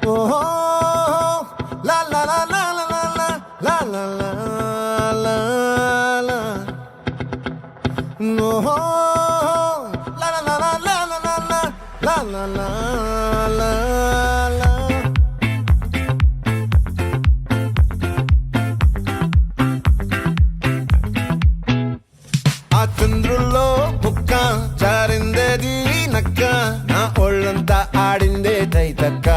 ఓహో లా లా లా లా లా లా లా లా లా లా ఓహో లా లా లా లా లా లా లా లా లా లా లా ఆ చంద్రుల్లో బుక్క జారిందేది నక్క నా ఒళ్ళంతా ఆడిందే తైతక్క